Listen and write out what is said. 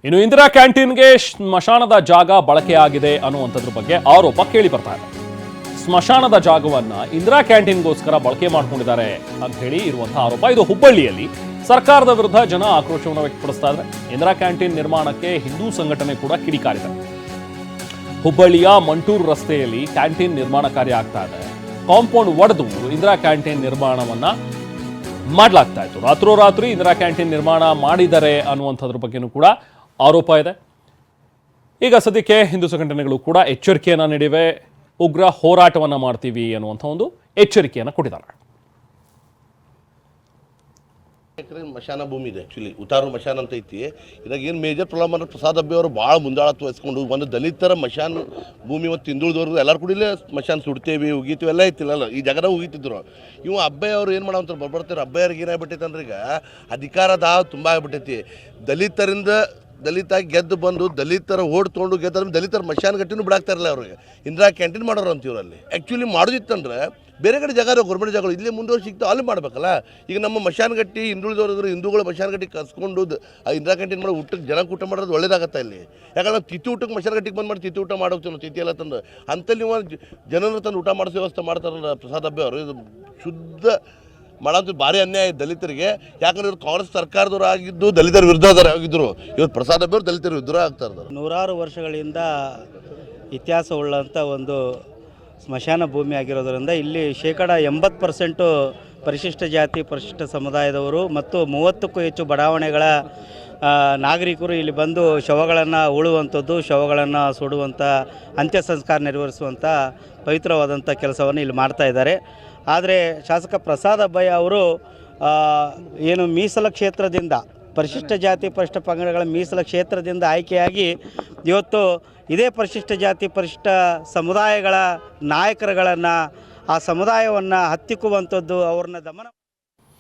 ಇನ್ನು ಇಂದಿರಾ ಕ್ಯಾಂಟೀನ್ಗೆ ಸ್ಮಶಾನದ ಜಾಗ ಬಳಕೆಯಾಗಿದೆ ಅನ್ನುವಂಥದ್ರ ಬಗ್ಗೆ ಆರೋಪ ಕೇಳಿ ಬರ್ತಾ ಇದೆ. ಸ್ಮಶಾನದ ಜಾಗವನ್ನ ಇಂದಿರಾ ಕ್ಯಾಂಟೀನ್ಗೋಸ್ಕರ ಬಳಕೆ ಮಾಡ್ಕೊಂಡಿದ್ದಾರೆ ಅಂತ ಹೇಳಿ ಇರುವಂತಹ ಆರೋಪ. ಇದು ಹುಬ್ಬಳ್ಳಿಯಲ್ಲಿ ಸರ್ಕಾರದ ವಿರುದ್ಧ ಜನ ಆಕ್ರೋಶವನ್ನು ವ್ಯಕ್ತಪಡಿಸ್ತಾ ಇದ್ದಾರೆ. ಇಂದಿರಾ ಕ್ಯಾಂಟೀನ್ ನಿರ್ಮಾಣಕ್ಕೆ ಹಿಂದೂ ಸಂಘಟನೆ ಕೂಡ ಕಿಡಿಕಾರಿದೆ. ಹುಬ್ಬಳ್ಳಿಯ ಮಂಟೂರು ರಸ್ತೆಯಲ್ಲಿ ಕ್ಯಾಂಟೀನ್ ನಿರ್ಮಾಣ ಕಾರ್ಯ ಆಗ್ತಾ ಇದೆ. ಕಾಂಪೌಂಡ್ ಒಡೆದು ಇಂದಿರಾ ಕ್ಯಾಂಟೀನ್ ನಿರ್ಮಾಣವನ್ನ ಮಾಡಲಾಗ್ತಾ ಇತ್ತು. ರಾತ್ರೋರಾತ್ರಿ ಇಂದಿರಾ ಕ್ಯಾಂಟೀನ್ ನಿರ್ಮಾಣ ಮಾಡಿದ್ದಾರೆ ಅನ್ನುವಂಥದ್ರ ಬಗ್ಗೆನೂ ಕೂಡ ಆರೋಪ ಇದೆ. ಈಗ ಸದ್ಯಕ್ಕೆ ಹಿಂದೂ ಸಂಘಟನೆಗಳು ಕೂಡ ಎಚ್ಚರಿಕೆಯನ್ನು ನೀಡಿವೆ. ಉಗ್ರ ಹೋರಾಟವನ್ನು ಮಾಡ್ತೀವಿ ಅನ್ನುವಂಥ ಒಂದು ಎಚ್ಚರಿಕೆಯನ್ನು ಕೊಟ್ಟಿದ್ದಾರೆ. ಮಶಾನ ಭೂಮಿ ಇದೆ, ಆ್ಯಕ್ಚುಲಿ ಉತಾರು ಮಶಾನ ಅಂತ ಐತಿ. ಇದಾಗ ಏನು ಮೇಜರ್ ಪ್ರಾಬ್ಲಮ್ ಅಂದ್ರೆ ಪ್ರಸಾದ್ ಅಬ್ಬಿ ಅವರು ಭಾಳ ಮುಂದಾಳತ್ವ ವಹಿಸ್ಕೊಂಡು ಒಂದು ದಲಿತರ ಮಶಾನ್ ಭೂಮಿ ಮತ್ತು ಹಿಂದುಳಿದವ್ರು ಎಲ್ಲರೂ ಕೂಡ ಇಲ್ಲೇ ಮಶಾನ್ ಸುಡ್ತೇವೆ ಉಗಿತೀವಿ ಎಲ್ಲ ಐತಿಲ್ಲ, ಈ ಜಾಗದಾಗ ಉಗಿತಿದ್ರು. ಇವು ಅಬ್ಬಯ್ಯ ಅವರು ಏನು ಮಾಡೋಂತಾರೆ ಬರ್ಬರ್ತಾರೆ. ಅಬ್ಬಯ್ಯರಿಗೆ ಏನಾಗ್ಬಿಟ್ಟೈತೆ ಅಂದ್ರೆ ಈಗ ಅಧಿಕಾರದ ತುಂಬ ಆಗ್ಬಿಟ್ಟೈತಿ. ದಲಿತ ಗೆದ್ದು ಬಂದು ದಲಿತರ ಓಡ್ ತೊಗೊಂಡು ಗೆದ್ದ ದಲಿತರ ಮಶಾನ ಗಟ್ಟಿನೂ ಬಿಡಾಕ್ತಾ ಇರಲ್ಲ ಅವ್ರಿಗೆ. ಇಂದಿರಾ ಕ್ಯಾಂಟೀನ್ ಮಾಡೋರು ಅಂತ ಇವರಲ್ಲಿ ಆ್ಯಕ್ಚುಲಿ ಮಾಡೋದಿತ್ತಂದ್ರೆ ಬೇರೆ ಕಡೆ ಜಾಗ ಗೌರ್ಮೆಂಟ್ ಜಾಗಗಳು ಇಲ್ಲೇ ಮುಂದುವರೆ ಸಿಗ್ತಾವೆ ಅಲ್ಲಿ ಮಾಡ್ಬೇಕಲ್ಲ. ಈಗ ನಮ್ಮ ಮಶಾನಗಟ್ಟಿ ಹಿಂದುಳಿದವ್ರು ಹಿಂದೂಗಳು ಮಶಾನಗಟ್ಟಿ ಕಸ್ಕೊಂಡು ಇಂದಿರಾ ಕ್ಯಾಂಟೀನ್ ಮಾಡೋ ಊಟಕ್ಕೆ ಜನಕ್ಕೆ ಊಟ ಮಾಡೋದು ಒಳ್ಳೇದಾಗತ್ತೆ ಇಲ್ಲಿ. ಯಾಕಂದ್ರೆ ನಾವು ತಿಥಿ ಊಟಕ್ಕೆ ಮಶಾನಗಟ್ಟಿಗೆ ಬಂದು ಮಾಡಿ ತಿಥಿ ಊಟ ಮಾಡೋಗ್ತೀವಿ ನಾವು ತಿಥಿ ಎಲ್ಲ ತಂದು ಅಂತಲ್ಲಿ ನೀವು ಜನರ ತಂದು ಊಟ ಮಾಡಿಸೋ ವ್ಯವಸ್ಥೆ ಮಾಡ್ತಾರಲ್ಲ ಪ್ರಸಾದ್ ಅಬ್ಬೆ ಅವರು. ಇದು ಶುದ್ಧ ಮಾಡೋದು ಭಾರಿ ಅನ್ಯಾಯ ದಲಿತರಿಗೆ. ಯಾಕಂದ್ರೆ ಇವ್ರು ಕಾಂಗ್ರೆಸ್ ಸರ್ಕಾರದವ್ರು ಆಗಿದ್ದು ದಲಿತರ ವಿರುದ್ಧದವ್ರು ಆಗಿದ್ದರು. ಇವತ್ತು ಪ್ರಸಾದ್ ಅಬ್ಬೆ ಅವರು ದಲಿತರ ವಿರುದ್ಧ ಆಗ್ತಾ ಇದ್ದಾರೆ. ನೂರಾರು ವರ್ಷಗಳಿಂದ ಇತಿಹಾಸವುಳ್ಳಂಥ ಒಂದು ಸ್ಮಶಾನ ಭೂಮಿ ಆಗಿರೋದರಿಂದ ಇಲ್ಲಿ 80% ಪರಿಶಿಷ್ಟ ಜಾತಿ ಪರಿಶಿಷ್ಟ ಸಮುದಾಯದವರು ಮತ್ತು 30ಕ್ಕೂ ಹೆಚ್ಚು ಬಡಾವಣೆಗಳ ನಾಗರಿಕರು ಇಲ್ಲಿ ಬಂದು ಶವಗಳನ್ನು ಉಳುವಂಥದ್ದು, ಶವಗಳನ್ನು ಸುಡುವಂಥ, ಅಂತ್ಯ ಸಂಸ್ಕಾರ ನೆರವೇರಿಸುವಂಥ ಪವಿತ್ರವಾದಂಥ ಕೆಲಸವನ್ನು ಇಲ್ಲಿ ಮಾಡ್ತಾ ಇದ್ದಾರೆ. ಆದರೆ ಶಾಸಕ ಪ್ರಸಾದ್ ಅಬ್ಬಯ್ಯ ಅವರು ಏನು ಮೀಸಲ ಕ್ಷೇತ್ರದಿಂದ ಪರಿಶಿಷ್ಟ ಜಾತಿ ಪರಿಶಿಷ್ಟ ಪಂಗಡಗಳ ಮೀಸಲ ಕ್ಷೇತ್ರದಿಂದ ಆಯ್ಕೆಯಾಗಿ ಇವತ್ತು ಇದೇ ಪರಿಶಿಷ್ಟ ಜಾತಿ ಪರಿಶಿಷ್ಟ ಸಮುದಾಯಗಳ ನಾಯಕರುಗಳನ್ನು ಆ ಸಮುದಾಯವನ್ನು ಹತ್ತಿಕ್ಕುವಂಥದ್ದು, ಅವ್ರನ್ನ ದಮನ